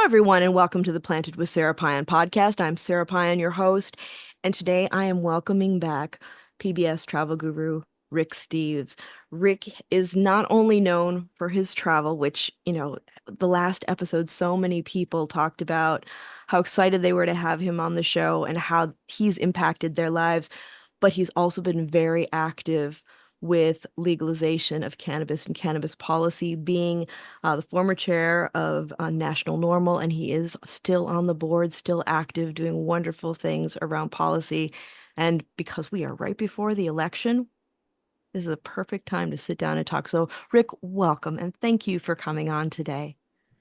everyone, and welcome to the Planted with Sara Payan podcast. I'm Sara Payan, your host, and today I am welcoming back PBS travel guru Rick Steves. Rick is not only known for his travel, which, the last episode, so many people talked about how excited they were to have him on the show and how he's impacted their lives, but he's also been very active with legalization of cannabis and cannabis policy, being the former chair of National NORML, and he is still on the board, still active, doing wonderful things around policy. And because we are right before the election, this is a perfect time to sit down and talk. So, Rick, welcome, and thank you for coming on today.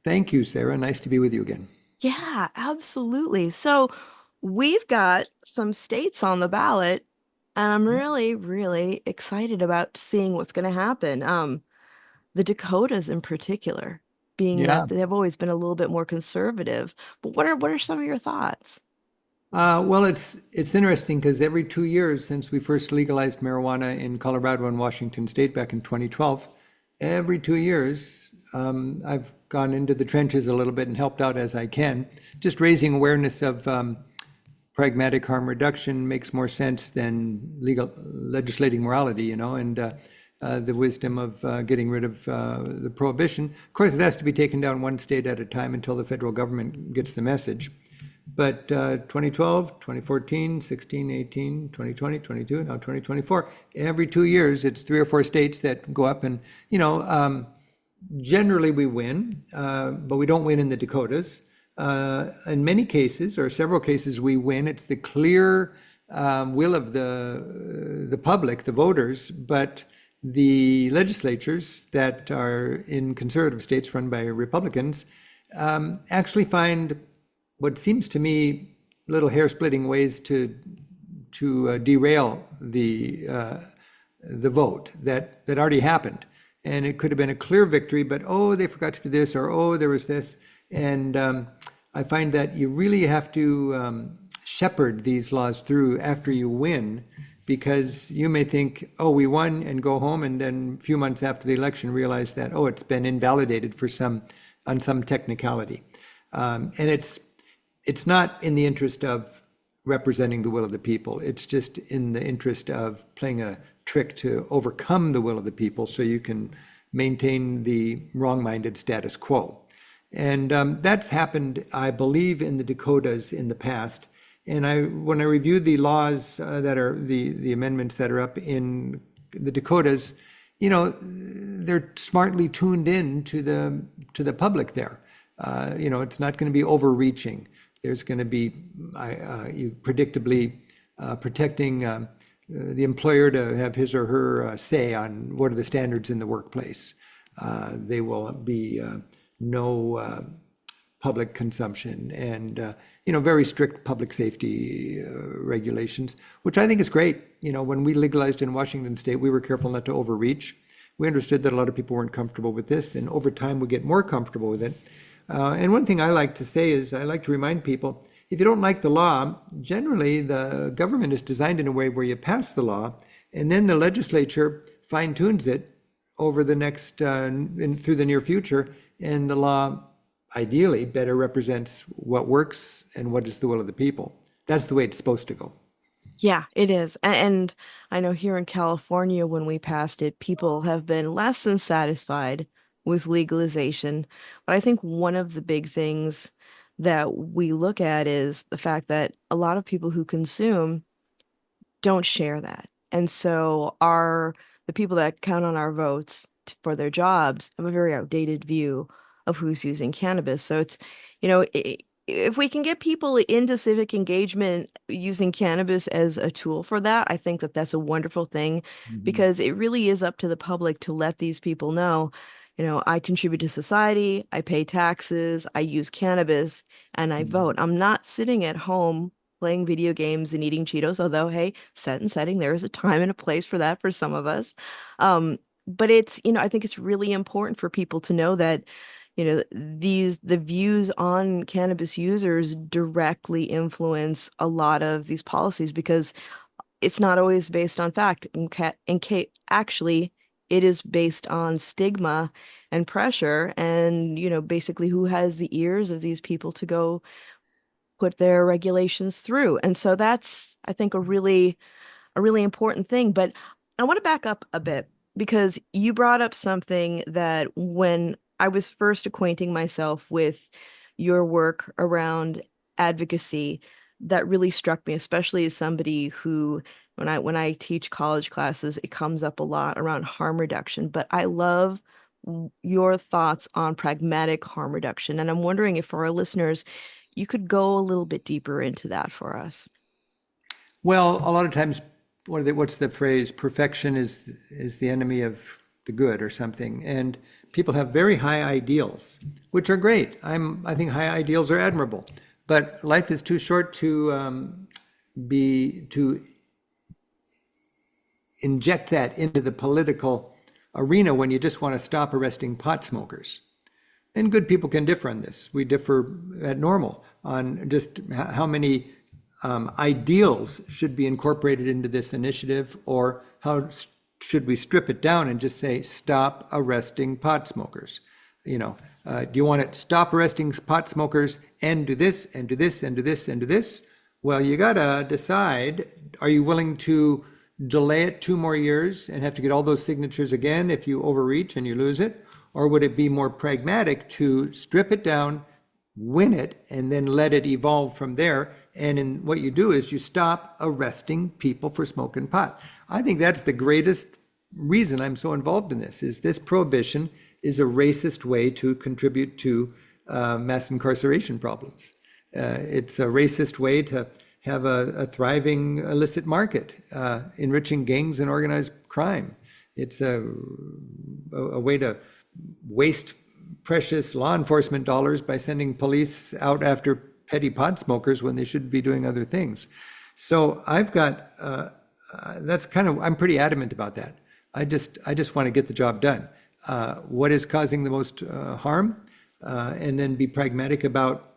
Thank you, Sarah. Nice to be with you again. Yeah, absolutely. So, we've got some states on the ballot, and I'm really, really excited about seeing what's going to happen. The Dakotas in particular, being Yeah. that they've always been a little bit more conservative. But what are some of your thoughts? Well, it's interesting because every 2 years since we first legalized marijuana in Colorado and Washington State back in 2012, every 2 years I've gone into the trenches a little bit and helped out as I can, just raising awareness of pragmatic harm reduction makes more sense than legal legislating morality, and the wisdom of getting rid of the prohibition. Of course, it has to be taken down one state at a time until the federal government gets the message. But 2012, 2014, 16, 18, 2020, 22, now 2024, every 2 years, it's three or four states that go up and, generally we win, but we don't win in the Dakotas. In many cases, or several cases, we win. It's the clear will of the public, the voters, but the legislatures that are in conservative states run by Republicans actually find what seems to me little hair-splitting ways to derail the vote that already happened. And it could have been a clear victory, but oh, they forgot to do this, or oh, there was this. And I find that you really have to shepherd these laws through after you win, because you may think, oh, we won and go home, and then a few months after the election realize that, oh, it's been invalidated on some technicality. And it's not in the interest of representing the will of the people. It's just in the interest of playing a trick to overcome the will of the people so you can maintain the wrong-minded status quo. And that's happened, I believe, in the Dakotas in the past. And when I reviewed the laws that are the amendments that are up in the Dakotas, they're smartly tuned in to the public there. It's not going to be overreaching. There's going to be you predictably protecting the employer to have his or her say on what are the standards in the workplace. They will be no public consumption and very strict public safety regulations, which I think is great. When we legalized in Washington State, we were careful not to overreach. We understood that a lot of people weren't comfortable with this, and over time we get more comfortable with it. And one thing I like to say is I like to remind people, if you don't like the law, generally the government is designed in a way where you pass the law and then the legislature fine tunes it over the next, through the near future, and the law ideally better represents what works and what is the will of the people. That's the way it's supposed to go. Yeah, it is. And I know here in California, when we passed it, people have been less than satisfied with legalization. But I think one of the big things that we look at is the fact that a lot of people who consume don't share that. And so the people that count on our votes for their jobs have a very outdated view of who's using cannabis. So it's, if we can get people into civic engagement using cannabis as a tool for that, I think that that's a wonderful thing, Mhm. because it really is up to the public to let these people know, I contribute to society, I pay taxes, I use cannabis, and I vote. I'm not sitting at home playing video games and eating Cheetos, although, hey, set and setting, there is a time and a place for that for some of us. But it's, I think it's really important for people to know that the views on cannabis users directly influence a lot of these policies, because it's not always based on fact. Actually, it is based on stigma and pressure and, basically who has the ears of these people to go put their regulations through. And so that's, I think, a really important thing. But I want to back up a bit because you brought up something that when I was first acquainting myself with your work around advocacy, that really struck me, especially as somebody who, when I teach college classes, it comes up a lot around harm reduction. But I love your thoughts on pragmatic harm reduction. And I'm wondering if for our listeners, you could go a little bit deeper into that for us. Well, a lot of times, what's the phrase? Perfection is the enemy of the good, or something. And people have very high ideals, which are great. I think high ideals are admirable, but life is too short to inject that into the political arena when you just want to stop arresting pot smokers. And good people can differ on this. We differ at NORML on just how many ideals should be incorporated into this initiative, or how should we strip it down and just say, stop arresting pot smokers? Do you want to stop arresting pot smokers and do this and do this and do this and do this? Well, you got to decide, are you willing to delay it 2 more years and have to get all those signatures again if you overreach and you lose it? Or would it be more pragmatic to strip it down, win it, and then let it evolve from there? And what you do is you stop arresting people for smoking pot. I think that's the greatest reason I'm so involved in this, is this prohibition is a racist way to contribute to mass incarceration problems. It's a racist way to have a thriving illicit market, enriching gangs and organized crime. It's a way to waste precious law enforcement dollars by sending police out after petty pot smokers when they should be doing other things. So I've got, I'm pretty adamant about that. I just want to get the job done. What is causing the most harm? And then be pragmatic about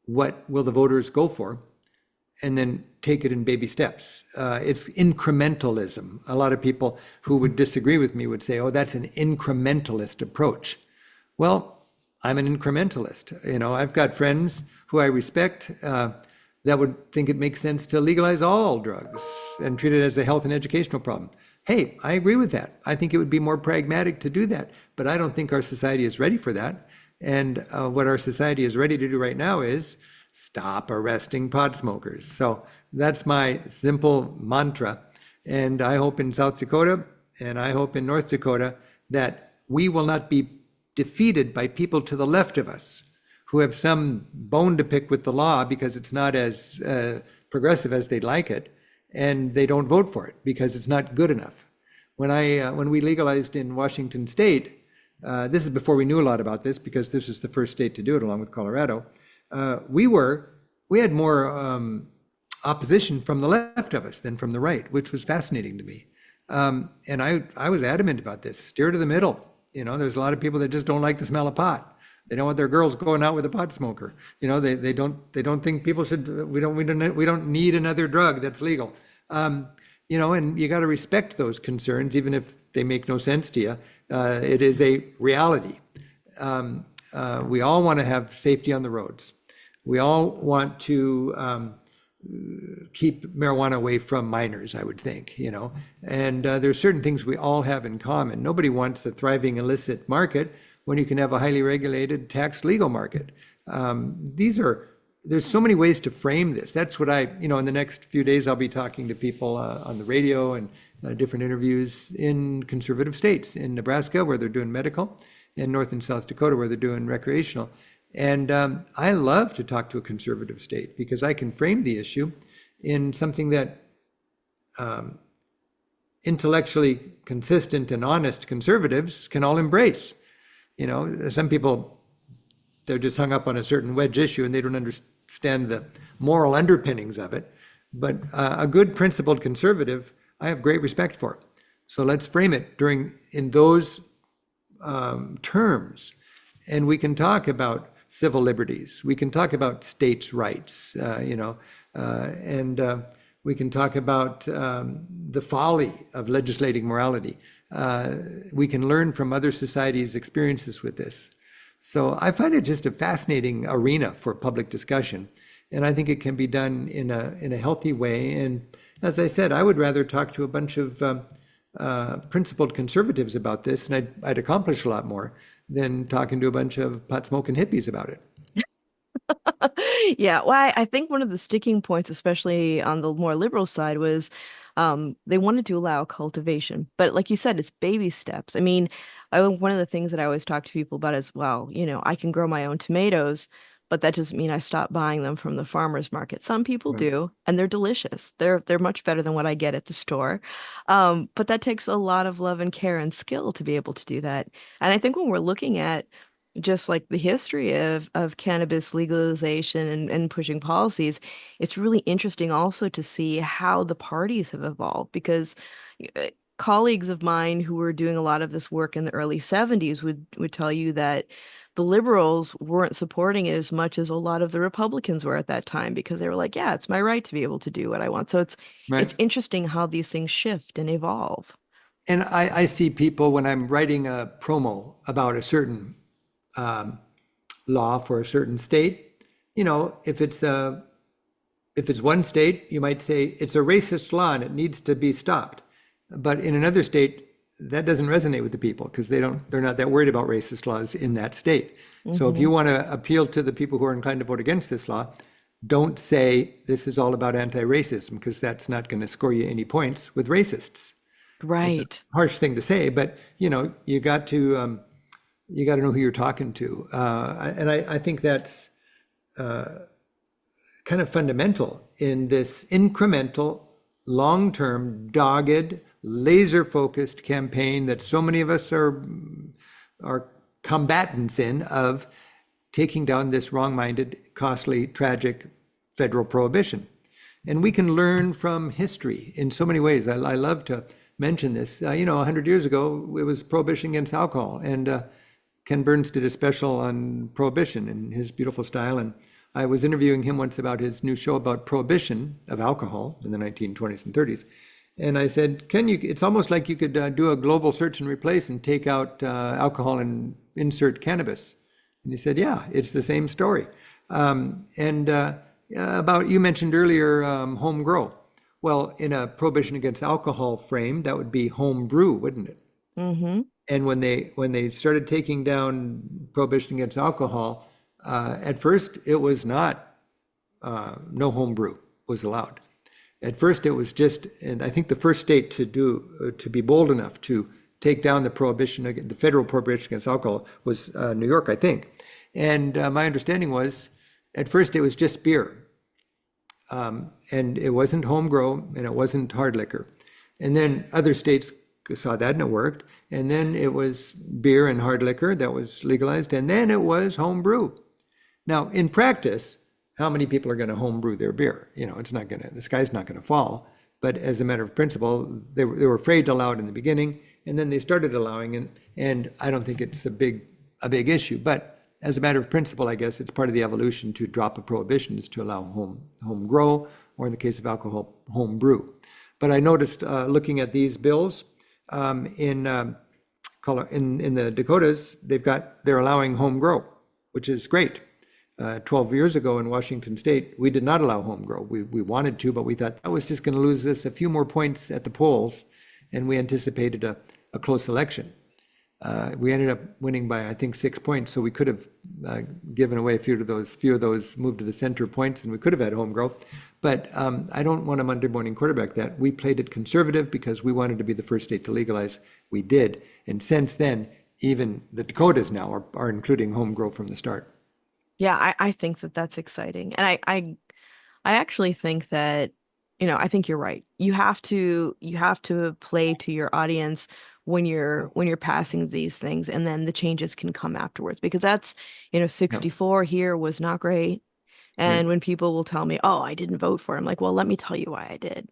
what will the voters go for, and then take it in baby steps. It's incrementalism. A lot of people who would disagree with me would say, oh, that's an incrementalist approach. Well, I'm an incrementalist. I've got friends who I respect that would think it makes sense to legalize all drugs and treat it as a health and educational problem. Hey, I agree with that. I think it would be more pragmatic to do that, but I don't think our society is ready for that. And what our society is ready to do right now is stop arresting pot smokers. So that's my simple mantra. And I hope in South Dakota and I hope in North Dakota that we will not be defeated by people to the left of us who have some bone to pick with the law because it's not as progressive as they'd like it, and they don't vote for it because it's not good enough. When we legalized in Washington State, this is before we knew a lot about this because this was the first state to do it along with Colorado. We had more opposition from the left of us than from the right, which was fascinating to me. And I was adamant about this, steer to the middle. There's a lot of people that just don't like the smell of pot. They don't want their girls going out with a pot smoker. They don't think people should. We don't need another drug that's legal. And you got to respect those concerns, even if they make no sense to you. It is a reality. We all want to have safety on the roads. We all want to keep marijuana away from minors, I would think, and there's certain things we all have in common. Nobody wants a thriving illicit market when you can have a highly regulated tax legal market. There's so many ways to frame this. That's what in the next few days, I'll be talking to people on the radio and different interviews in conservative states, in Nebraska, where they're doing medical, and North and South Dakota, where they're doing recreational. And I love to talk to a conservative state because I can frame the issue in something that intellectually consistent and honest conservatives can all embrace. Some people, they're just hung up on a certain wedge issue and they don't understand the moral underpinnings of it. But a good principled conservative, I have great respect for. So let's frame it in those terms. And we can talk about civil liberties. We can talk about states' rights, and We can talk about the folly of legislating morality. We can learn from other societies' experiences with this. So I find it just a fascinating arena for public discussion, and I think it can be done in a healthy way. And as I said, I would rather talk to a bunch of principled conservatives about this, and I'd accomplish a lot more than talking to a bunch of pot smoking hippies about it. Yeah, well, I think one of the sticking points, especially on the more liberal side, was they wanted to allow cultivation. But like you said, it's baby steps. I mean, one of the things that I always talk to people about is, well, I can grow my own tomatoes, but that doesn't mean I stop buying them from the farmer's market. Some people Right. do, and they're delicious. They're much better than what I get at the store. But that takes a lot of love and care and skill to be able to do that. And I think when we're looking at just like the history of cannabis legalization and pushing policies, it's really interesting also to see how the parties have evolved because colleagues of mine who were doing a lot of this work in the early 70s would tell you that the liberals weren't supporting it as much as a lot of the Republicans were at that time because they were like, yeah, it's my right to be able to do what I want. So it's Right. interesting how these things shift and evolve. And I see people when I'm writing a promo about a certain law for a certain state, if it's one state, you might say it's a racist law and it needs to be stopped. But in another state, that doesn't resonate with the people because they're not that worried about racist laws in that state. So if Hmm. you want to appeal to the people who are inclined to vote against this law, don't say this is all about anti-racism because that's not going to score you any points with racists. It's a Right. harsh thing to say, but you got to know who you're talking to, and I think that's kind of fundamental in this incremental, long-term, dogged, laser-focused campaign that so many of us are combatants in of taking down this wrong-minded, costly, tragic federal prohibition. And we can learn from history in so many ways. I love to mention this. 100 years ago, it was prohibition against alcohol, and Ken Burns did a special on prohibition in his beautiful style. And I was interviewing him once about his new show about prohibition of alcohol in the 1920s and 30s. And I said, Ken, it's almost like you could do a global search and replace and take out alcohol and insert cannabis. And he said, yeah, it's the same story. And about, you mentioned earlier, home grow. Well, in a prohibition against alcohol frame, that would be home brew, wouldn't it? Hmm. And when they started taking down prohibition against alcohol, at first it was not no home brew was allowed. At first it was just, and I think the first state to be bold enough to take down the federal prohibition against alcohol was New York, I think. And my understanding was, at first it was just beer, and it wasn't home grow and it wasn't hard liquor. And then other states saw that and it worked. And then it was beer and hard liquor that was legalized. And then it was home brew. Now, in practice, how many people are going to home brew their beer? The sky's not going to fall. But as a matter of principle, they were afraid to allow it in the beginning, and then they started allowing it. And I don't think it's a big issue. But as a matter of principle, I guess it's part of the evolution to drop a prohibition is to allow home grow, or in the case of alcohol, home brew. But I noticed looking at these bills in the Dakotas, they're allowing home grow, which is great. 12 years ago in Washington State, we did not allow home grow. We wanted to, but we thought that was just going to lose us a few more points at the polls, and we anticipated a close election. We ended up winning by, I think, 6 points, so we could have given away a few of those moved to the center points, and we could have had home grow. But I don't want to Monday morning quarterback that. We played it conservative because we wanted to be the first state to legalize. We did, and since then, even the Dakotas now are including home grow from the start. Yeah, I think that that's exciting. And I actually think that, I think you're right. You have to play to your audience when you're passing these things, and then the changes can come afterwards because that's, Yeah, 64 here was not great. right, And when people will tell me, "Oh, I didn't vote for him," like, well, let me tell you why I did.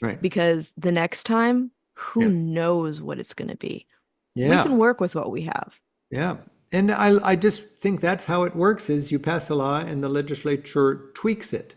right, Because the next time, who yeah, knows what it's going to be. We yeah. can work with what we have. Yeah. And I just think that's how it works is you pass a law and the legislature tweaks it.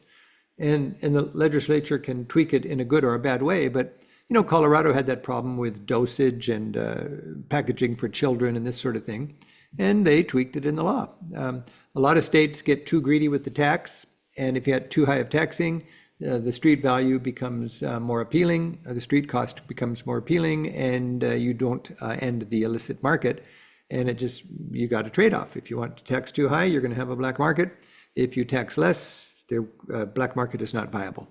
and the legislature can tweak it in a good or a bad way. But Colorado had that problem with dosage and packaging for children and this sort of thing, and they tweaked it in the law. A lot of states get too greedy with the tax, and if you had too high of taxing, the street value becomes more appealing, the street cost becomes more appealing, and you don't end the illicit market. And you got a trade-off. If you want to tax too high, you're going to have a black market. If you tax less, the black market is not viable.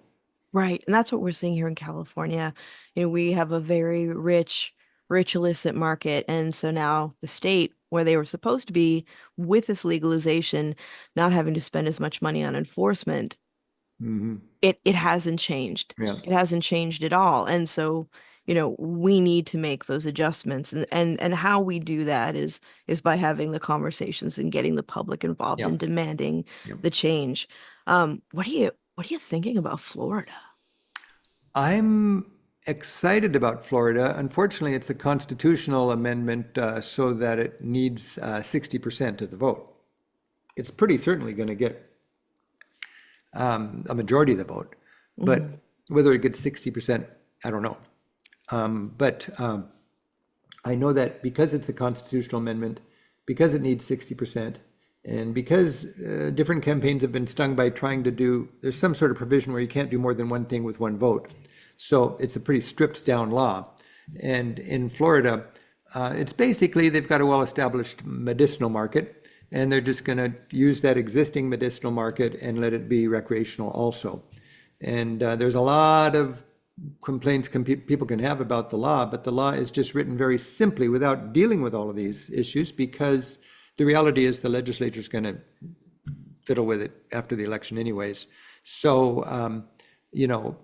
Right. And that's what we're seeing here in California. We have a very rich illicit market. And so now the state, where they were supposed to be with this legalization, not having to spend as much money on enforcement, Hmm. it hasn't changed. Yeah, It hasn't changed at all. And so, we need to make those adjustments. And how we do that is by having the conversations and getting the public involved yeah, and demanding yeah. the change. What are you thinking about Florida? I'm excited about Florida. Unfortunately, it's a constitutional amendment so that it needs 60% of the vote. It's pretty certainly going to get a majority of the vote, but Mhm. whether it gets 60%, I don't know. But I know that because it's a constitutional amendment, because it needs 60%, and because different campaigns have been stung by trying to there's some sort of provision where you can't do more than one thing with one vote. So it's a pretty stripped down law. And in Florida, it's basically they've got a well-established medicinal market, and they're just going to use that existing medicinal market and let it be recreational also. And there's a lot of complaints people can have about the law, but the law is just written very simply without dealing with all of these issues because the reality is the legislature is going to fiddle with it after the election anyways. So, you know,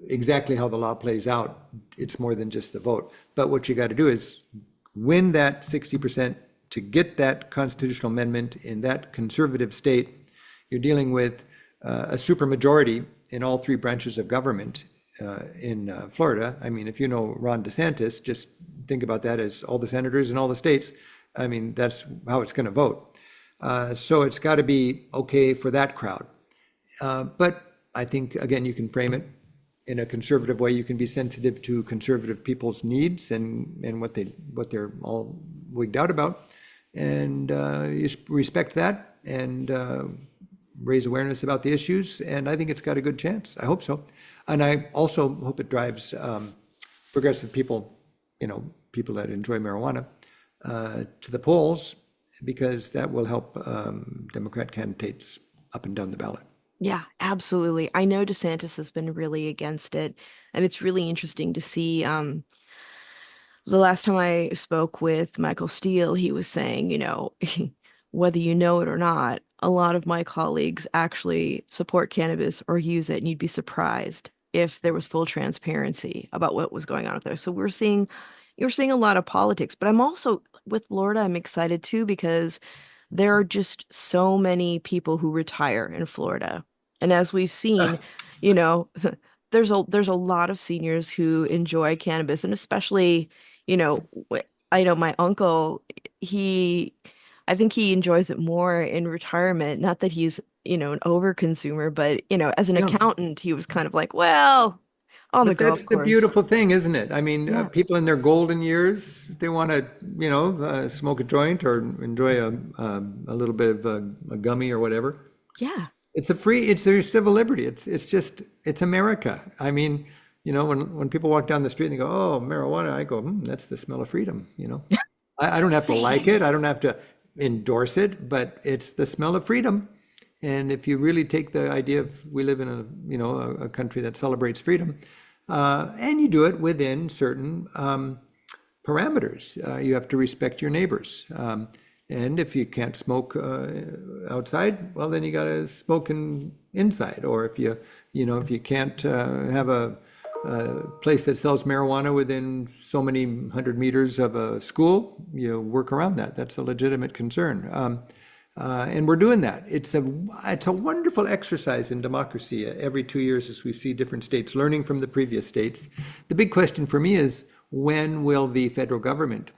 exactly how the law plays out, it's more than just the vote. But what you got to do is win that 60% to get that constitutional amendment in that conservative state. You're dealing with a supermajority in all three branches of government in Florida. I mean, if you know Ron DeSantis, just think about that as all the senators in all the states. I mean, that's how it's going to vote. So it's got to be okay for that crowd. But I think, again, you can frame it in a conservative way. You can be sensitive to conservative people's needs and what they're all wigged out about. And you respect that and raise awareness about the issues. And I think it's got a good chance. I hope so. And I also hope it drives progressive people, people that enjoy marijuana, to the polls, because that will help Democrat candidates up and down the ballot. Yeah, absolutely. I know DeSantis has been really against it, and it's really interesting to see. The last time I spoke with Michael Steele, he was saying, whether you know it or not, a lot of my colleagues actually support cannabis or use it, and you'd be surprised if there was full transparency about what was going on out there. So you're seeing a lot of politics, but I'm also with Florida, I'm excited too because there are just so many people who retire in Florida. And as we've seen, you know, there's a lot of seniors who enjoy cannabis, and especially, I know my uncle, he I think he enjoys it more in retirement. Not that he's, an overconsumer, but, as an Yeah. accountant, he was kind of like, well, on the But that's golf the course. beautiful thing, isn't it? I mean, Yeah. people in their golden years, they want to, smoke a joint or enjoy a little bit of a gummy or whatever. Yeah. It's their civil liberty. It's America. I mean, when people walk down the street and they go, oh, marijuana, I go, that's the smell of freedom. I don't have to like it. I don't have to endorse it, but it's the smell of freedom. And if you really take the idea of we live in a country that celebrates freedom, and you do it within certain parameters, you have to respect your neighbors. And if you can't smoke outside, well, then you got to smoke inside. Or if you can't have a place that sells marijuana within so many 100 meters of a school, you work around that. That's a legitimate concern. And we're doing that. It's a wonderful exercise in democracy every 2 years as we see different states learning from the previous states. The big question for me is when will the federal government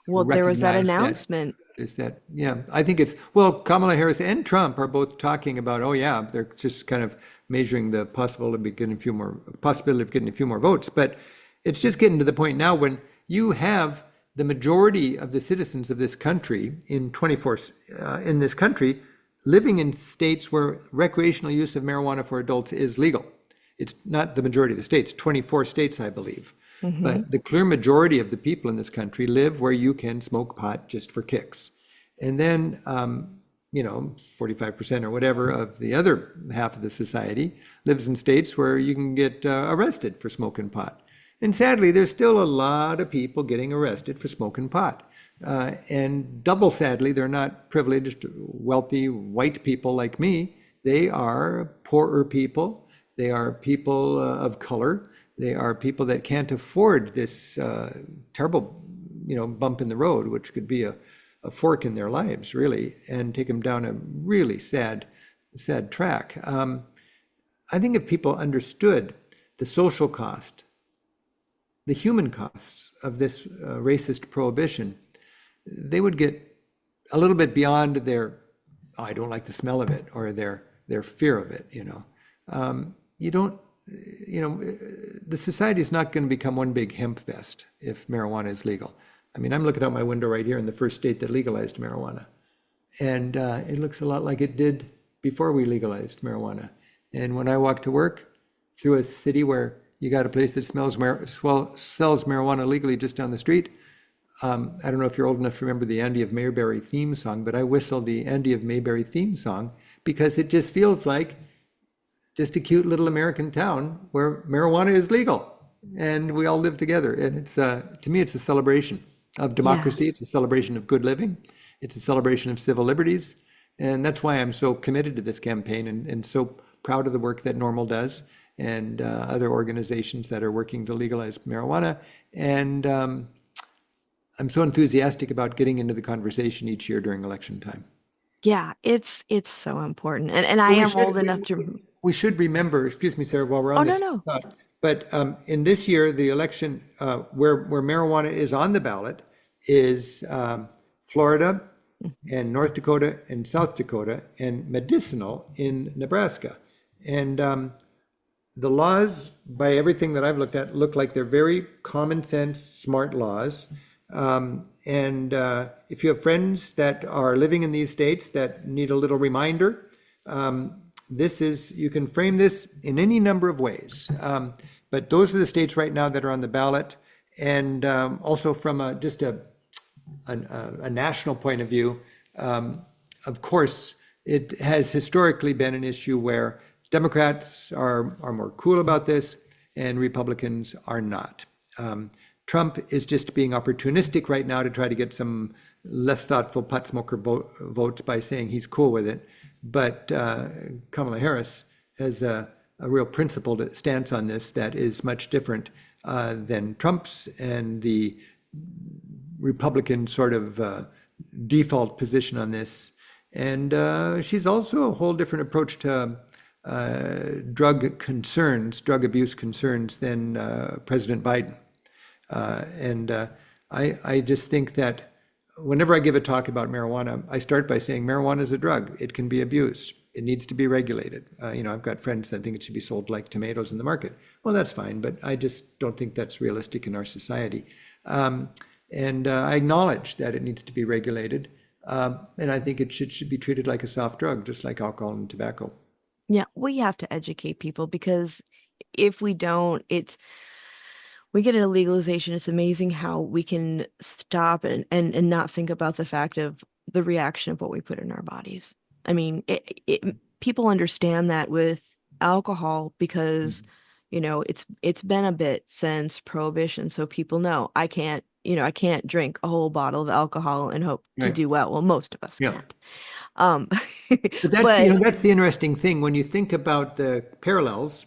Well, there was that recognize that? announcement. There's that, yeah. I think it's, well, Kamala Harris and Trump are both talking about, oh yeah, they're just kind of measuring the possibility of getting a few more votes. But it's just getting to the point now when you have the majority of the citizens of this country in this country living in states where recreational use of marijuana for adults is legal. It's not the majority of the states, 24 states, I believe. Hmm. But the clear majority of the people in this country live where you can smoke pot just for kicks. And then, 45% or whatever of the other half of the society lives in states where you can get arrested for smoking pot. And sadly, there's still a lot of people getting arrested for smoking pot. And double sadly, they're not privileged, wealthy, white people like me. They are poorer people. They are people of color. They are people that can't afford this terrible, bump in the road, which could be a fork in their lives, really, and take them down a really sad, sad track. I think if people understood the social cost, the human costs of this racist prohibition, they would get a little bit beyond their, oh, I don't like the smell of it, or their fear of it. You don't, the society is not going to become one big hemp fest if marijuana is legal. I mean, I'm looking out my window right here in the first state that legalized marijuana, and it looks a lot like it did before we legalized marijuana. And when I walk to work through a city where you got a place that sells marijuana legally just down the street, I don't know if you're old enough to remember the Andy of Mayberry theme song, but I whistled the Andy of Mayberry theme song because it just feels like just a cute little American town where marijuana is legal and we all live together. And it's, to me, it's a celebration of Yeah. democracy. It's a celebration of good living. It's a celebration of civil liberties. And that's why I'm so committed to this campaign and so proud of the work that NORML does and other organizations that are working to legalize marijuana. And I'm so enthusiastic about getting into the conversation each year during election time. Yeah, it's so important. And I But am old enough to. we should remember, excuse me, Sarah, while we're Oh, on no, this no. thought, but in this year, the election where marijuana is on the ballot is Florida and North Dakota and South Dakota and medicinal in Nebraska. And the laws, by everything that I've looked at, look like they're very common sense, smart laws. And if you have friends that are living in these states that need a little reminder, you can frame this in any number of ways. But those are the states right now that are on the ballot. And also from a national point of view, of course, it has historically been an issue where Democrats are more cool about this and Republicans are not. Trump is just being opportunistic right now to try to get some less thoughtful pot smoker votes by saying he's cool with it. But Kamala Harris has a real principled stance on this that is much different than Trump's and the Republican sort of default position on this. And she's also a whole different approach to drug abuse concerns than President Biden. I just think that whenever I give a talk about marijuana, I start by saying marijuana is a drug. It can be abused. It needs to be regulated. I've got friends that think it should be sold like tomatoes in the market. Well, that's fine, but I just don't think that's realistic in our society. And I acknowledge that it needs to be regulated. And I think it should be treated like a soft drug, just like alcohol and tobacco. Yeah, we have to educate people because if we don't, we get a legalization. It's amazing how we can stop and not think about the fact of the reaction of what we put in our bodies. I mean, people understand that with alcohol because, it's been a bit since prohibition. So people know I can't drink a whole bottle of alcohol and hope to Right. do well. Well, most of us Yeah. can't. Um, But that's but that's the interesting thing when you think about the parallels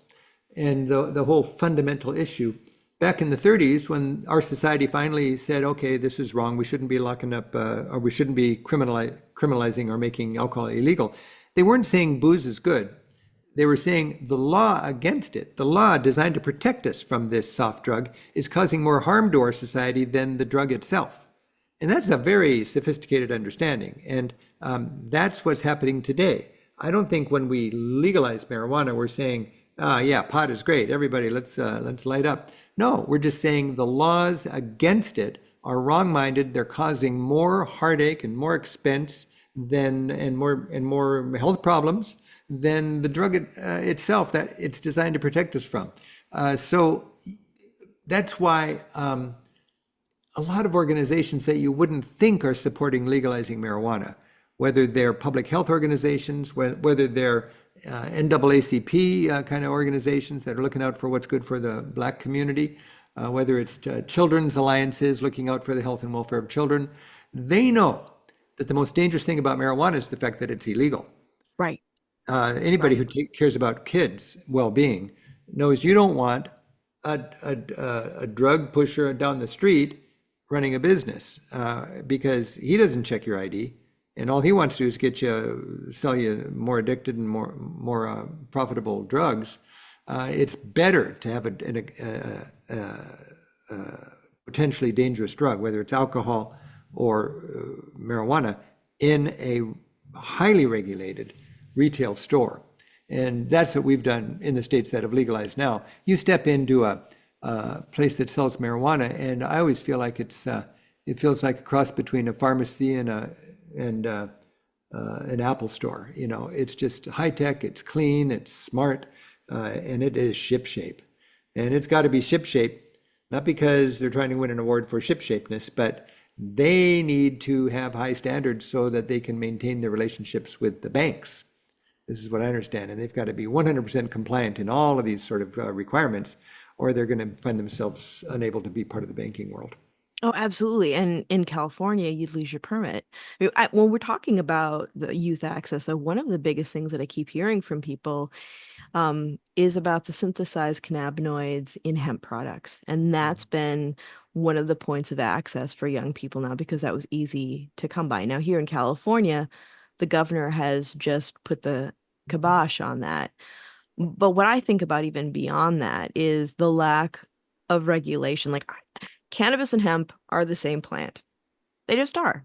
and the whole fundamental issue. Back in the 30s, when our society finally said, "Okay, this is wrong. We shouldn't be locking up, or we shouldn't be criminalizing or making alcohol illegal," they weren't saying booze is good. They were saying the law against it, the law designed to protect us from this soft drug, is causing more harm to our society than the drug itself. And that's a very sophisticated understanding. And that's what's happening today. I don't think when we legalize marijuana, we're saying, yeah, pot is great. Everybody, let's light up. No, we're just saying the laws against it are wrong-minded. They're causing more heartache and more expense than and more health problems than the drug itself that it's designed to protect us from. So that's why a lot of organizations that you wouldn't think are supporting legalizing marijuana, whether they're public health organizations, whether they're NAACP kind of organizations that are looking out for what's good for the Black community, whether it's children's alliances looking out for the health and welfare of children, they know that the most dangerous thing about marijuana is the fact that it's illegal. Right, Anybody right. who cares about kids' well-being knows you don't want a drug pusher down the street running a business because he doesn't check your ID, and all he wants to do is get you, sell you more addicted and more profitable drugs. It's better to have a potentially dangerous drug, whether it's alcohol or marijuana, in a highly regulated retail store. And that's what we've done in the states that have legalized now. You step into a place that sells marijuana, and I always feel like it feels like a cross between a pharmacy and an Apple store. You know, it's just high tech, it's clean, it's smart, and it is ship shape. And it's got to be ship shape, not because they're trying to win an award for ship shapeness, but they need to have high standards so that they can maintain their relationships with the banks. This is what I understand. And they've got to be 100% compliant in all of these sort of requirements, or they're going to find themselves unable to be part of the banking world. Oh, absolutely. And in California, you'd lose your permit. When we're talking about the youth access, so one of the biggest things that I keep hearing from people is about the synthesized cannabinoids in hemp products. And that's been one of the points of access for young people now because that was easy to come by. Now, here in California, the governor has just put the kibosh on that. But what I think about even beyond that is the lack of regulation. Like cannabis and hemp are the same plant. They just are.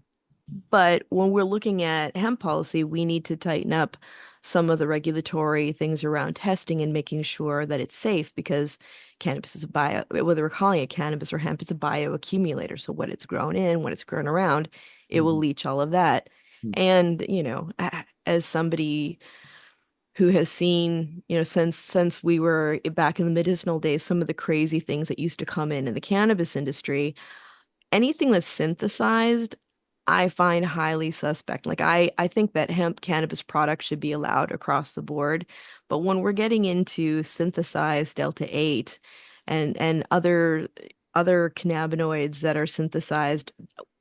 But when we're looking at hemp policy, we need to tighten up some of the regulatory things around testing and making sure that it's safe because cannabis is a bio, whether we're calling it cannabis or hemp, it's a bioaccumulator. So what it's grown in, when it's grown around, it will Mhm. leach all of that. And, as somebody who has seen, since we were back in the medicinal days, some of the crazy things that used to come in the cannabis industry, anything that's synthesized, I find highly suspect. Like I think that hemp cannabis products should be allowed across the board, but when we're getting into synthesized Delta 8 and other cannabinoids that are synthesized,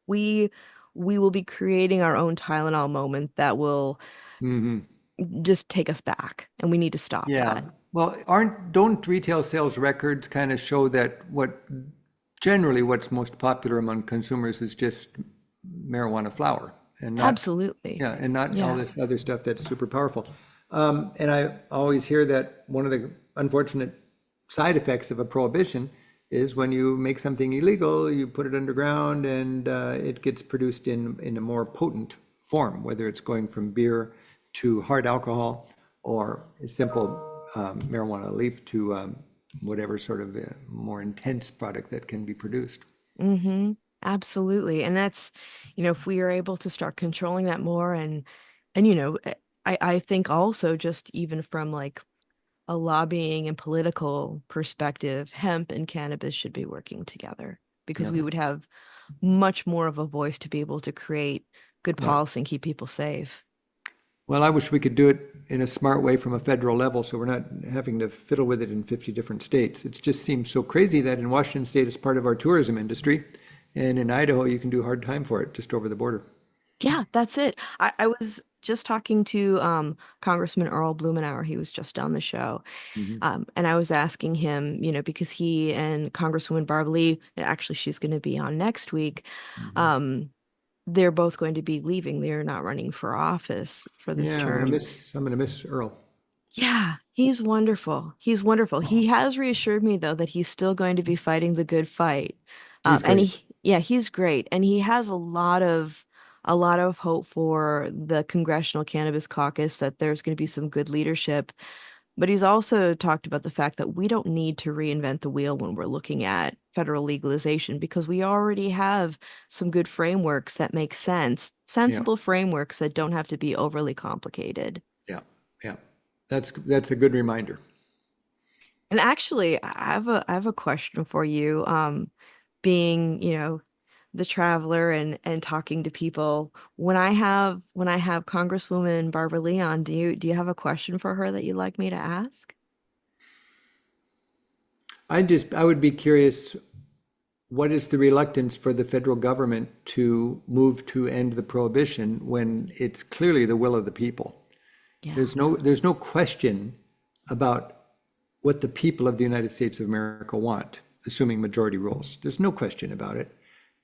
we we will be creating our own Tylenol moment that will Hmm. just take us back, and we need to stop Yeah. that. Well, aren't don't retail sales records kind of show that what's most popular among consumers is just marijuana flower and not, Absolutely. yeah, and not all Yeah. this other stuff that's super powerful. And I always hear that one of the unfortunate side effects of a prohibition is when you make something illegal, you put it underground and it gets produced in a more potent form, whether it's going from beer to hard alcohol or a simple marijuana leaf to whatever sort of more intense product that can be produced. Mm-hmm. Absolutely. And that's, if we are able to start controlling that more and I think also just even from like a lobbying and political perspective, hemp and cannabis should be working together because Yeah. we would have much more of a voice to be able to create good Yeah. policy and keep people safe. Well, I wish we could do it in a smart way from a federal level so we're not having to fiddle with it in 50 different states. It just seems so crazy that in Washington state it's part of our tourism industry, and in Idaho you can do hard time for it just over the border. Yeah, that's it. I was just talking to Congressman Earl Blumenauer. He was just on the show. Hmm. And I was asking him, because he and Congresswoman Barb Lee, and actually she's going to be on next week, Hmm. um, they're both going to be leaving. They're not running for office for this Yeah, term. I'm gonna miss Earl. Yeah, he's wonderful. He's wonderful. He has reassured me though that he's still going to be fighting the good fight. He's And great. Yeah, he's great, and he has a lot of hope for the Congressional Cannabis Caucus that there's going to be some good leadership. But he's also talked about the fact that we don't need to reinvent the wheel when we're looking at federal legalization because we already have some good frameworks that make sense, Yeah, sensible frameworks that don't have to be overly complicated. yeah, yeah. That's a good reminder. And actually, I have a question for you. Being, the traveler and talking to people, when I have Congresswoman Barbara Leon, do you have a question for her that you'd like me to ask? I would be curious, what is the reluctance for the federal government to move to end the prohibition when it's clearly the will of the people? Yeah. There's no question about what the people of the United States of America want, assuming majority rules. There's no question about it.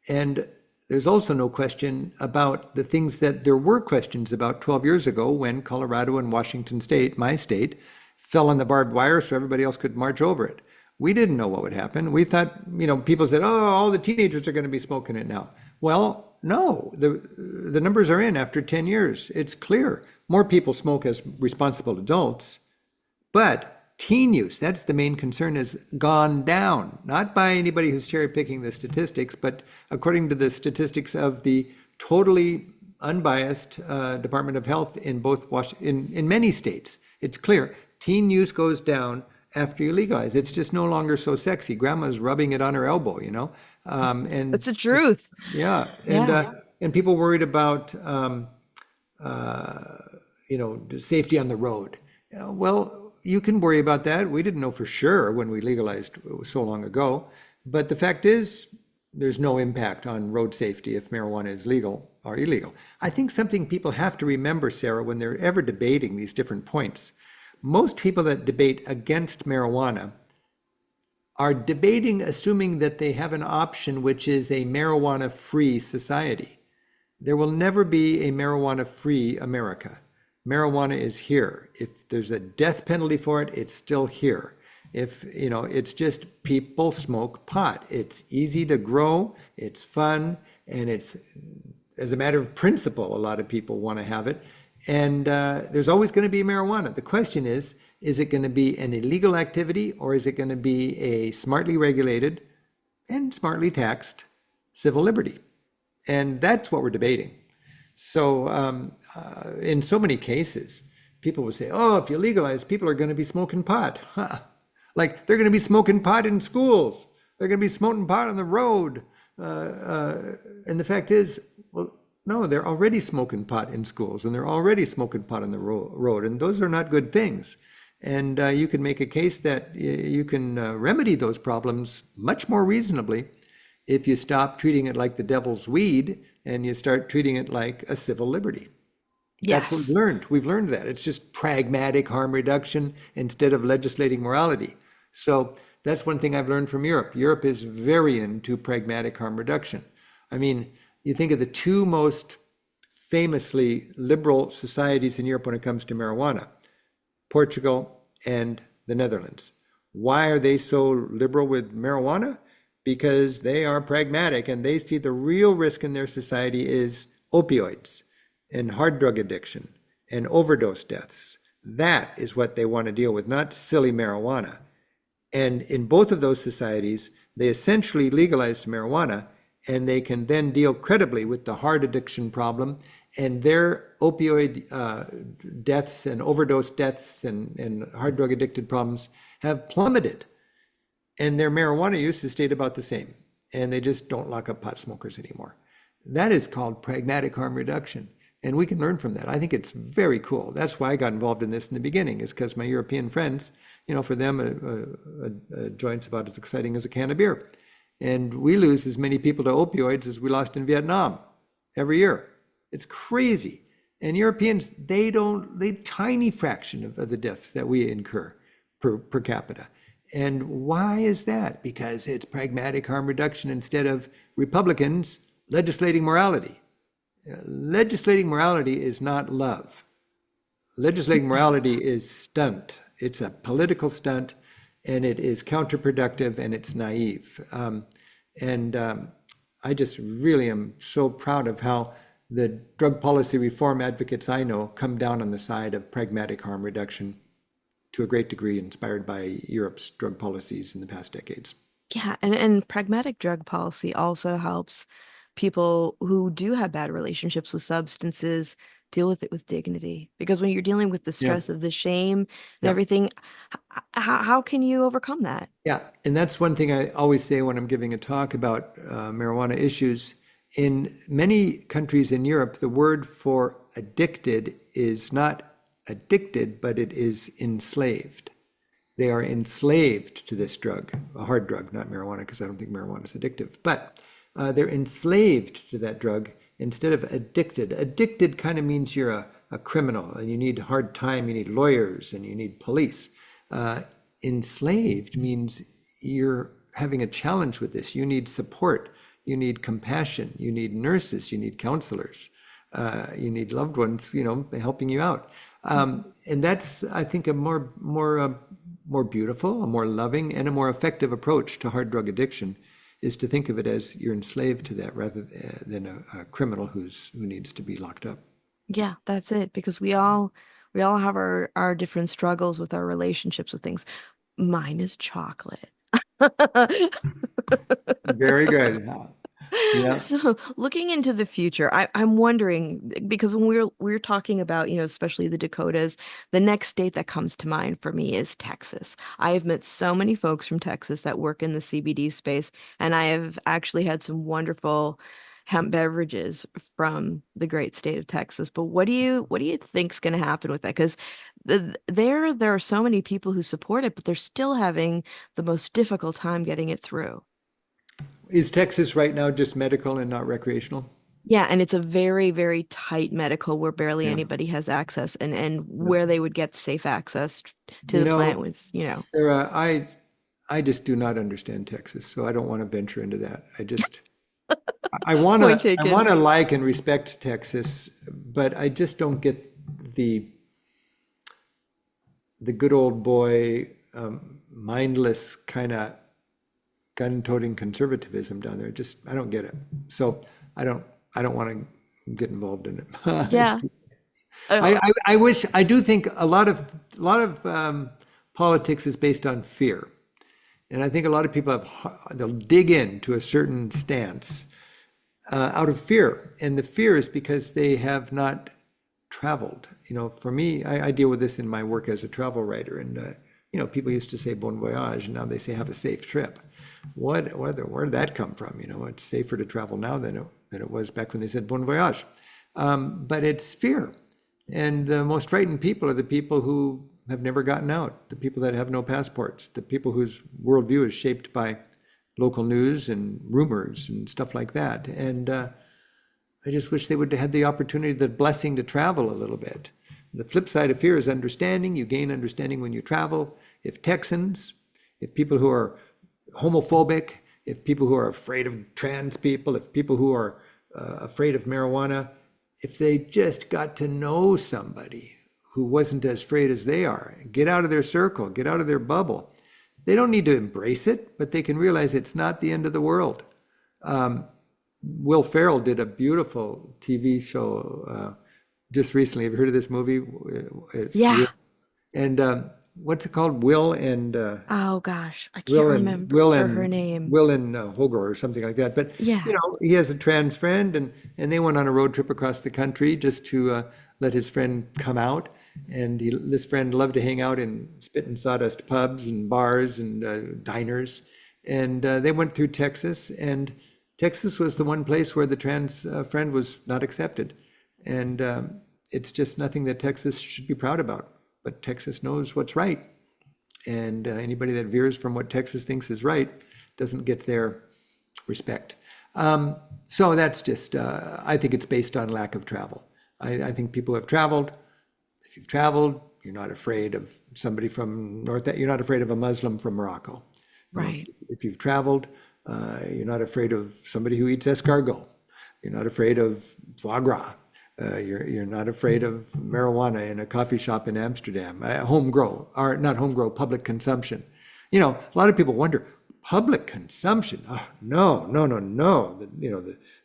And there's also no question about the things that there were questions about 12 years ago when Colorado and Washington State, my state, fell on the barbed wire so everybody else could march over it. We didn't know what would happen. We thought, people said, oh, all the teenagers are going to be smoking it now. Well, no, the numbers are in after 10 years. It's clear. More people smoke as responsible adults, but teen use, that's the main concern, has gone down, not by anybody who's cherry picking the statistics, but according to the statistics of the totally unbiased Department of Health in in many states. It's clear teen use goes down after you legalize. It's just no longer so sexy. Grandma's rubbing it on her elbow. And That's the it's, truth. yeah, Yeah. and people worried about safety on the road. Well, you can worry about that. We didn't know for sure when we legalized so long ago. But the fact is, there's no impact on road safety if marijuana is legal or illegal. I think something people have to remember, Sarah, when they're ever debating these different points, most people that debate against marijuana are debating assuming that they have an option which is a marijuana-free society. There will never be a marijuana-free America. Marijuana is here. If there's a death penalty for it, it's still here. If, it's just people smoke pot. It's easy to grow, it's fun, and it's, as a matter of principle, a lot of people want to have it. And there's always going to be marijuana. The question is it going to be an illegal activity or is it going to be a smartly regulated and smartly taxed civil liberty? And that's what we're debating. So, in so many cases, people would say, oh, if you legalize, people are going to be smoking pot. Huh. Like they're going to be smoking pot in schools. They're going to be smoking pot on the road. And the fact is, well, no, they're already smoking pot in schools and they're already smoking pot on the road. And those are not good things. And you can make a case that you can remedy those problems much more reasonably if you stop treating it like the devil's weed and you start treating it like a civil liberty. That's what we've Yes. learned. We've learned that. It's just pragmatic harm reduction instead of legislating morality. So that's one thing I've learned from Europe. Europe is very into pragmatic harm reduction. I mean, you think of the two most famously liberal societies in Europe when it comes to marijuana, Portugal and the Netherlands. Why are they so liberal with marijuana? Because they are pragmatic and they see the real risk in their society is opioids and hard drug addiction and overdose deaths. That is what they want to deal with, not silly marijuana. And in both of those societies, they essentially legalized marijuana and they can then deal credibly with the hard addiction problem. And their opioid deaths and overdose deaths and hard drug addicted problems have plummeted. And their marijuana use has stayed about the same. And they just don't lock up pot smokers anymore. That is called pragmatic harm reduction. And we can learn from that. I think it's very cool. That's why I got involved in this in the beginning, is because my European friends, for them, a joint's about as exciting as a can of beer. And we lose as many people to opioids as we lost in Vietnam every year. It's crazy. And Europeans, they tiny fraction of the deaths that we incur per capita. And why is that? Because it's pragmatic harm reduction instead of Republicans legislating morality. Legislating morality is not love. Legislating morality is stunt. It's a political stunt, and it is counterproductive, and it's naive. And I just really am so proud of how the drug policy reform advocates I know come down on the side of pragmatic harm reduction to a great degree, inspired by Europe's drug policies in the past decades. Yeah, and pragmatic drug policy also helps people who do have bad relationships with substances deal with it with dignity. Because when you're dealing with the Yeah, stress of the shame and yeah. everything, how can you overcome that? Yeah, and that's one thing I always say when I'm giving a talk about marijuana issues. In many countries in Europe, the word for addicted is not addicted, but it is enslaved. They are enslaved to this drug, a hard drug, not marijuana, because I don't think marijuana is addictive. But they're enslaved to that drug instead of addicted. Addicted kind of means you're a criminal and you need hard time, you need lawyers, and you need police. Uh, Enslaved means you're having a challenge with this. You need support, you need compassion, you need nurses, you need counselors, you need loved ones, helping you out. And that's, I think, a more beautiful, a more loving, and a more effective approach to hard drug addiction is to think of it as you're enslaved to that rather than a criminal who needs to be locked up. Yeah, that's it. Because we all have our different struggles with our relationships with things. Mine is chocolate. Very good. Yeah. So looking into the future, I'm wondering because when we're talking about, especially the Dakotas, the next state that comes to mind for me is Texas. I have met so many folks from Texas that work in the CBD space, and I have actually had some wonderful hemp beverages from the great state of Texas. But what do you think's going to happen with that? Because there are so many people who support it, but they're still having the most difficult time getting it through. Is Texas right now just medical and not recreational? Yeah, and it's a very, very tight medical where barely Yeah. anybody has access, and where they would get safe access to You the plant know, was. Sarah, I just do not understand Texas, so I don't want to venture into that. Point I taken. wanna like and respect Texas, but I just don't get the the good old boy, mindless kind of gun-toting conservatism down there. Just I don't get it. So I don't I don't want to get involved in it. Yeah. Uh, I wish I do think a lot of politics is based on fear, and I think a lot of people they'll dig in to a certain stance out of fear, and the fear is because they have not traveled. For me, I deal with this in my work as a travel writer, and people used to say bon voyage, and now they say have a safe trip. Where did that come from? It's safer to travel now than it was back when they said bon voyage. But it's fear, and the most frightened people are the people who have never gotten out, the people that have no passports, the people whose worldview is shaped by local news and rumors and stuff like that. And I just wish they would have had the opportunity, the blessing to travel a little bit. The flip side of fear is understanding. You gain understanding when you travel. If Texans, if people who are homophobic, if people who are afraid of trans people, if people who are afraid of marijuana, if they just got to know somebody who wasn't as afraid as they are, get out of their circle, get out of their bubble. They don't need to embrace it, but they can realize it's not the end of the world. Will Ferrell did a beautiful TV show just recently. Have you heard of this movie? It's yeah. Will and what's it called? Oh gosh, I can't remember her name. Will and Hogar or something like that. But Yeah. he has a trans friend, and they went on a road trip across the country just to let his friend come out. And this friend loved to hang out in spit and sawdust pubs and bars and diners. And they went through Texas, and Texas was the one place where the trans friend was not accepted. And it's just nothing that Texas should be proud about. But Texas knows what's right. And anybody that veers from what Texas thinks is right doesn't get their respect. So that's just, I think it's based on lack of travel. I think people have traveled. If you've traveled, you're not afraid of somebody from you're not afraid of a Muslim from Morocco. Right. If you've traveled, you're not afraid of somebody who eats escargot. You're not afraid of foie gras. You're not afraid of marijuana in a coffee shop in Amsterdam, home grow, or not home grow, public consumption. A lot of people wonder, public consumption. Oh, no, no, no, no.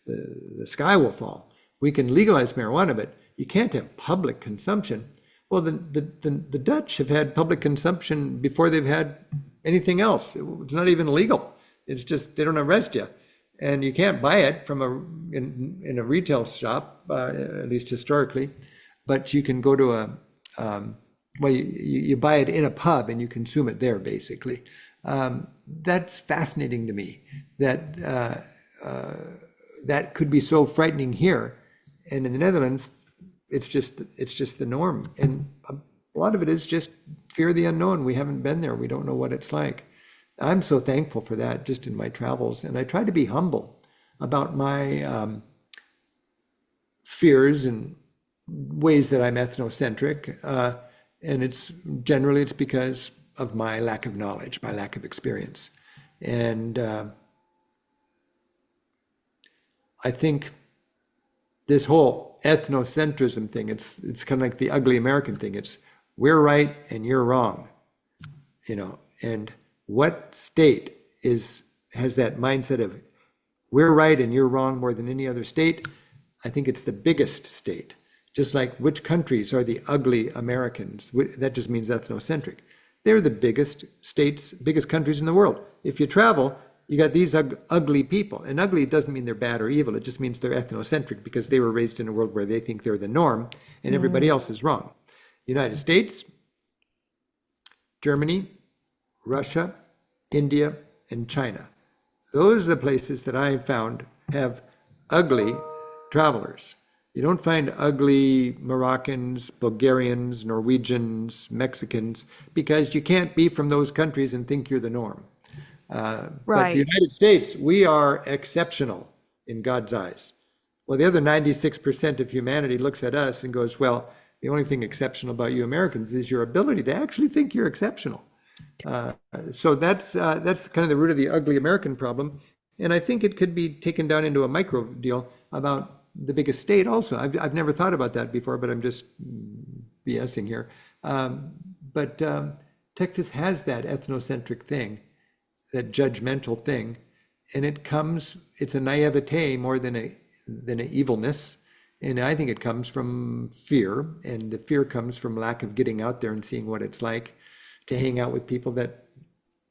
The sky will fall. We can legalize marijuana, but you can't have public consumption. Well, the Dutch have had public consumption before they've had anything else. It's not even legal. It's just they don't arrest you, and you can't buy it from in a retail shop, at least historically. But you can go to well, you buy it in a pub and you consume it there, basically. That's fascinating to me. That could be so frightening here, and in the Netherlands, it's just the norm. And a lot of it is just fear of the unknown. We haven't been there. We don't know what it's like. I'm so thankful for that just in my travels, and I try to be humble about my fears and ways that I'm ethnocentric. And it's because of my lack of knowledge, my lack of experience. And I think this whole ethnocentrism thing, it's kind of like the ugly American thing. It's we're right and you're wrong, and what state has that mindset of we're right and you're wrong more than any other state? I think it's the biggest state. Just like which countries are the ugly Americans? That just means ethnocentric. They're the biggest states, biggest countries in the world. If you travel, you got these ugly people. And ugly doesn't mean they're bad or evil. It just means they're ethnocentric because they were raised in a world where they think they're the norm and everybody else is wrong. United States, Germany, Russia, India, and China. Those are the places that I found have ugly travelers. You don't find ugly Moroccans, Bulgarians, Norwegians, Mexicans, because you can't be from those countries and think you're the norm. But the Right. United States, we are exceptional in God's eyes. Well, the other 96% of humanity looks at us and goes, well, the only thing exceptional about you Americans is your ability to actually think you're exceptional. Uh, so that's kind of the root of the ugly American problem. And I think it could be taken down into a micro deal about the biggest state also. I've never thought about that before, but I'm just BSing here. But Texas has that ethnocentric thing, that judgmental thing, and it's a naivete more than a evilness. And I think it comes from fear, and the fear comes from lack of getting out there and seeing what it's like to hang out with people that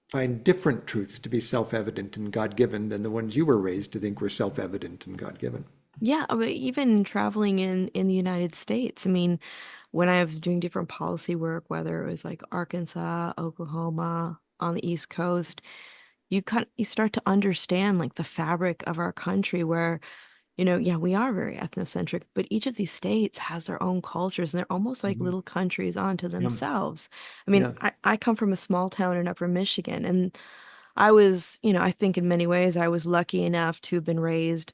find different truths to be self-evident and God-given than the ones you were raised to think were self-evident and God-given. Yeah, but even traveling in the United States, I mean, when I was doing different policy work, whether it was like Arkansas, Oklahoma, on the East Coast, you start to understand like the fabric of our country where, yeah, we are very ethnocentric, but each of these states has their own cultures and they're almost like Mhm. little countries onto Yeah, themselves. I mean, yeah, I come from a small town in Upper Michigan, and I was, I think in many ways I was lucky enough to have been raised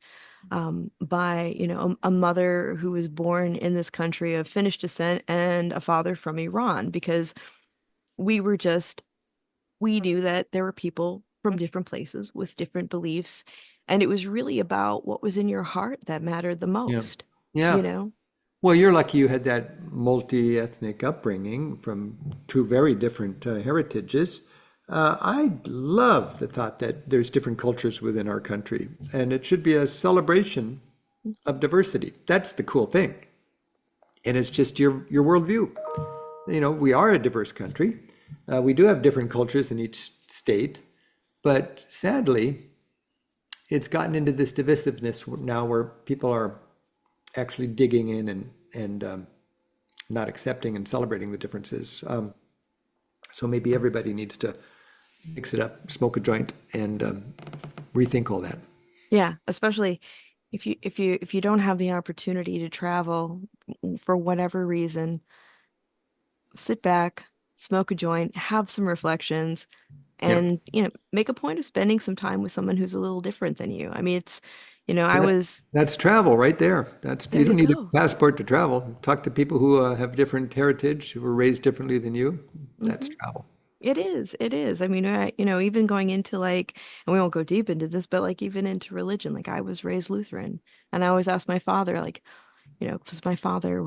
by, a mother who was born in this country of Finnish descent and a father from Iran, because we were just, we knew that there were people from different places with different beliefs, and it was really about what was in your heart that mattered the yeah, most, yeah. you know? Well, you're lucky you had that multi-ethnic upbringing from two very different heritages. I love the thought that there's different cultures within our country, and it should be a celebration of diversity. That's the cool thing. And it's just your worldview. We are a diverse country. We do have different cultures in each state, but sadly, it's gotten into this divisiveness now where people are actually digging in and not accepting and celebrating the differences. So maybe everybody needs to mix it up, smoke a joint, and rethink all that. Yeah, especially if you don't have the opportunity to travel for whatever reason, sit back, smoke a joint, have some reflections, Yeah, and make a point of spending some time with someone who's a little different than you. I mean, I that's was that's travel right there. That's there you you don't need a go. passport to travel. Talk to people who have different heritage, who were raised differently than you. That's Hmm. travel. It is. It is. I mean, even going into like, and we won't go deep into this, but like even into religion, like I was raised Lutheran, and I always asked my father, like, because my father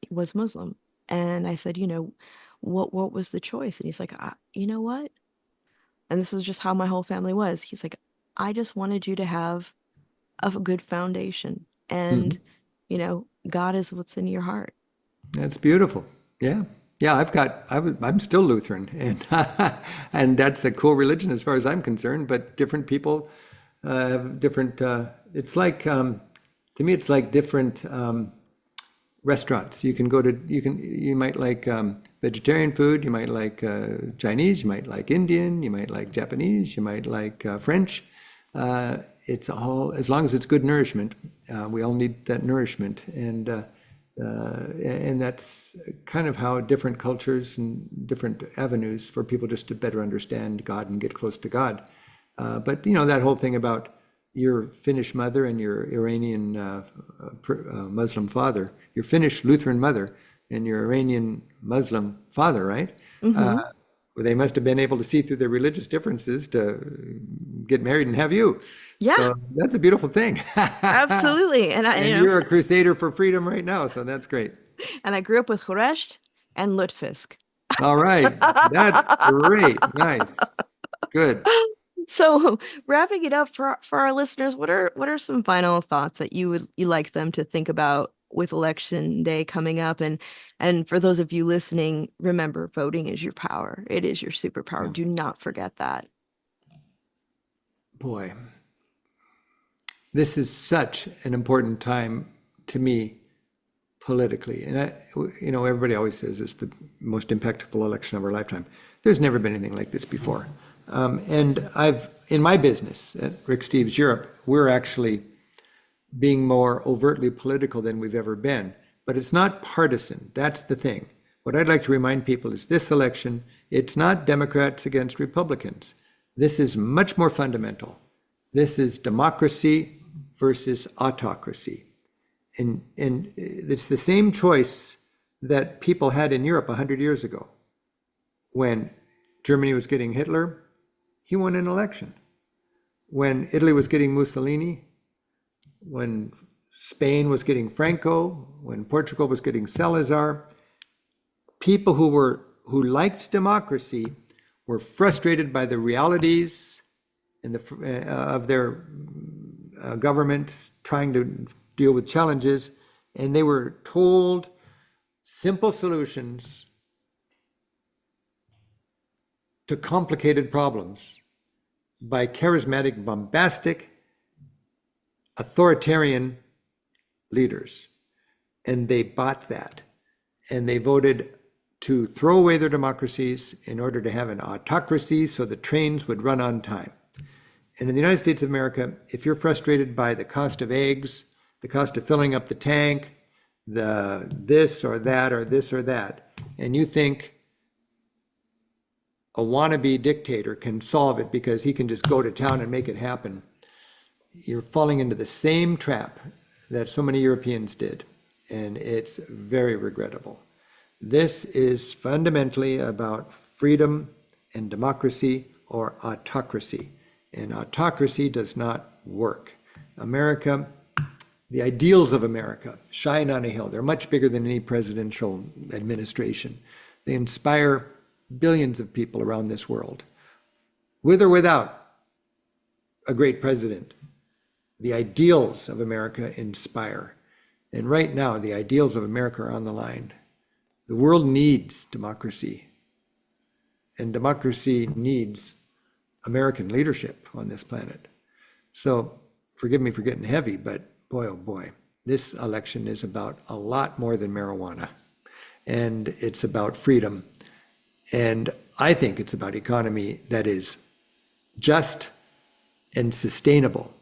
was Muslim, and I said, what was the choice? And he's like, you know what? And this was just how my whole family was. He's like, I just wanted you to have a good foundation. And, Mhm. God is what's in your heart. That's beautiful. Yeah. Yeah, I'm still Lutheran, and and that's a cool religion as far as I'm concerned. But different people have different. It's like to me, it's like different restaurants. You might like vegetarian food, you might like Chinese, you might like Indian, you might like Japanese, you might like French. It's all, as long as it's good nourishment, we all need that nourishment. And that's kind of how different cultures and different avenues for people just to better understand God and get close to God. But that whole thing about your Finnish mother and your Iranian Muslim father, your Finnish Lutheran mother and your Iranian Muslim father, right? Hmm. Well, they must have been able to see through their religious differences to get married and have you. Yeah, So that's a beautiful thing. absolutely. And I, And you're a crusader for freedom right now, so that's great. and I grew up with Horesh and Lutefisk. All right. That's great. Nice. Good. So, wrapping it up for our listeners, what are some final thoughts that you like them to think about with election day coming up? And for those of you listening, remember, voting is your power. It is your superpower. Yeah. Do not forget that. Boy, this is such an important time to me politically. And everybody always says it's the most impactful election of our lifetime. There's never been anything like this before. And in my business at Rick Steves Europe, we're actually being more overtly political than we've ever been. But it's not partisan. That's the thing. What I'd like to remind people is this election, it's not Democrats against Republicans. This is much more fundamental. This is democracy versus autocracy. And it's the same choice that people had in Europe 100 years ago. When Germany was getting Hitler, he won an election. When Italy was getting Mussolini, when Spain was getting Franco, when Portugal was getting Salazar, people who liked democracy were frustrated by the realities of their governments trying to deal with challenges, and they were told simple solutions to complicated problems by charismatic, bombastic, authoritarian leaders. And they bought that. And they voted to throw away their democracies in order to have an autocracy so the trains would run on time. And in the United States of America, if you're frustrated by the cost of eggs, the cost of filling up the tank, the this or that or this or that, and you think a wannabe dictator can solve it because he can just go to town and make it happen, you're falling into the same trap that so many Europeans did, and it's very regrettable. This is fundamentally about freedom and democracy or autocracy, and autocracy does not work. America, the ideals of America shine on a hill. They're much bigger than any presidential administration. They inspire billions of people around this world. With or without a great president, the ideals of America inspire. And right now, the ideals of America are on the line. The world needs democracy, and democracy needs American leadership on this planet. So forgive me for getting heavy, but boy, oh boy, this election is about a lot more than marijuana. And it's about freedom. And I think it's about economy that is just and sustainable,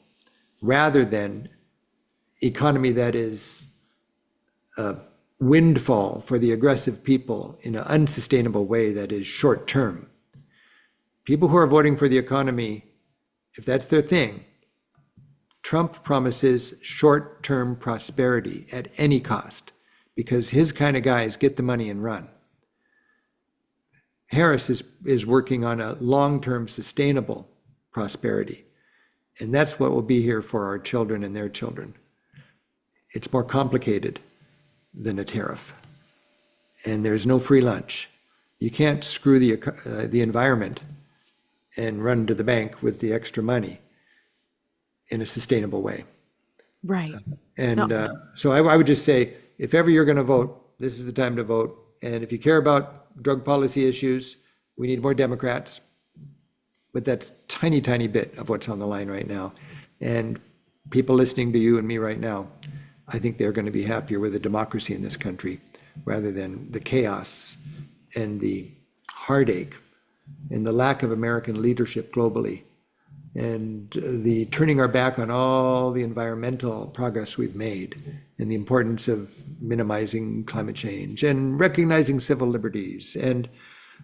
rather than economy that is a windfall for the aggressive people in an unsustainable way that is short term. People who are voting for the economy, if that's their thing, Trump promises short-term prosperity at any cost because his kind of guys get the money and run. Harris is working on a long-term sustainable prosperity. And that's what will be here for our children and their children. It's more complicated than a tariff. And there's no free lunch. You can't screw the environment and run to the bank with the extra money in a sustainable way. Right. No, And so I would just say, if ever you're going to vote, this is the time to vote. And if you care about drug policy issues, we need more Democrats. But that's tiny, tiny bit of what's on the line right now. And people listening to you and me right now, I think they're going to be happier with a democracy in this country rather than the chaos and the heartache and the lack of American leadership globally and the turning our back on all the environmental progress we've made and the importance of minimizing climate change and recognizing civil liberties. And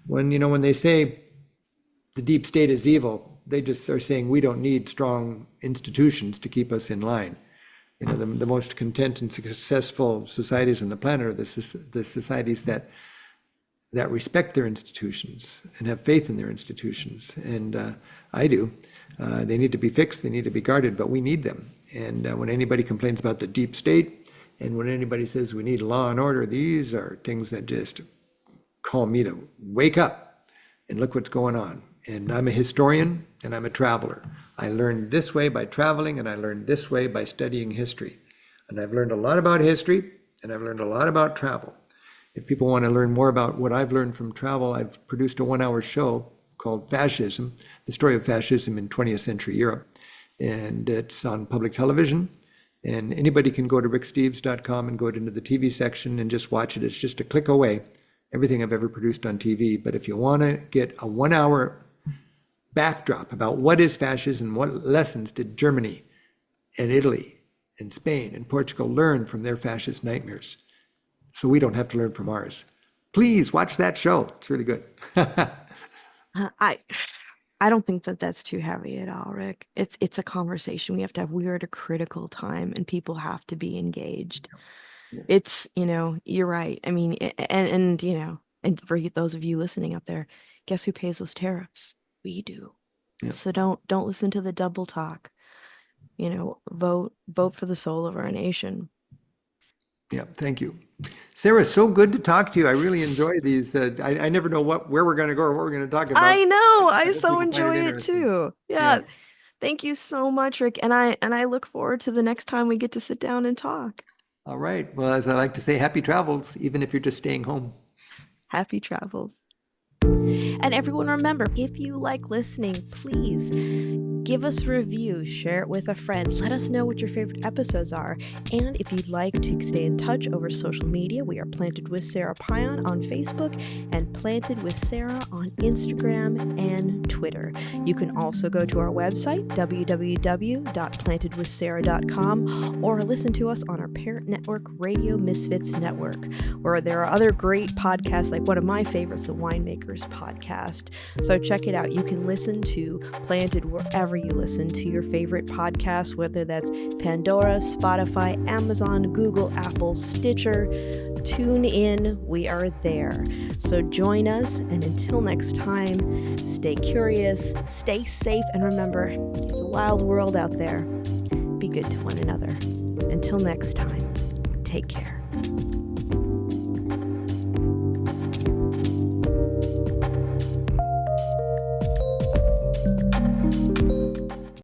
when they say the deep state is evil, they just are saying we don't need strong institutions to keep us in line. The most content and successful societies on the planet are the societies that respect their institutions and have faith in their institutions. And I do. They need to be fixed, they need to be guarded, but we need them. And when anybody complains about the deep state, and when anybody says we need law and order, these are things that just call me to wake up and look what's going on. And I'm a historian and I'm a traveler. I learned this way by traveling, and I learned this way by studying history. And I've learned a lot about history, and I've learned a lot about travel. If people want to learn more about what I've learned from travel, I've produced a 1-hour show called Fascism, the story of fascism in 20th century Europe. And it's on public television. And anybody can go to ricksteves.com and go into the TV section and just watch it. It's just a click away, everything I've ever produced on TV. But if you want to get a 1-hour backdrop about what is fascism, what lessons did Germany and Italy and Spain and Portugal learn from their fascist nightmares, so we don't have to learn from ours, please watch that show. It's really good. I I don't think that that's too heavy at all, Rick. It's a conversation we have to have. We're at a critical time, and people have to be engaged. It's, you're right. I mean, and for those of you listening out there, guess who pays those tariffs? We do. Yeah. So don't listen to the double talk. Vote for the soul of our nation. Yeah, thank you. Sarah, so good to talk to you. I really enjoy these. I never know where we're going to go or what we're going to talk about. I know. I I hope so people find enjoy it interesting. too. Yeah. Yeah. Thank you so much, Rick. And I look forward to the next time we get to sit down and talk. All right. Well, as I like to say, happy travels, even if you're just staying home. Happy travels. And everyone, remember, if you like listening, please give us a review, share it with a friend, let us know what your favorite episodes are. And if you'd like to stay in touch over social media, we are Planted with Sara Payan on Facebook and Planted with Sara on Instagram and Twitter. You can also go to our website, www.plantedwithsara.com, or listen to us on our parent network, Radio Misfits Network, where there are other great podcasts, like one of my favorites, the Winemakers Podcast. So check it out. You can listen to Planted wherever you listen to your favorite podcast, whether that's Pandora, Spotify, Amazon, Google, Apple, Stitcher, TuneIn. We are there. So join us, and until next time, stay curious, stay safe, and remember, it's a wild world out there. Be good to one another. Until next time, take care.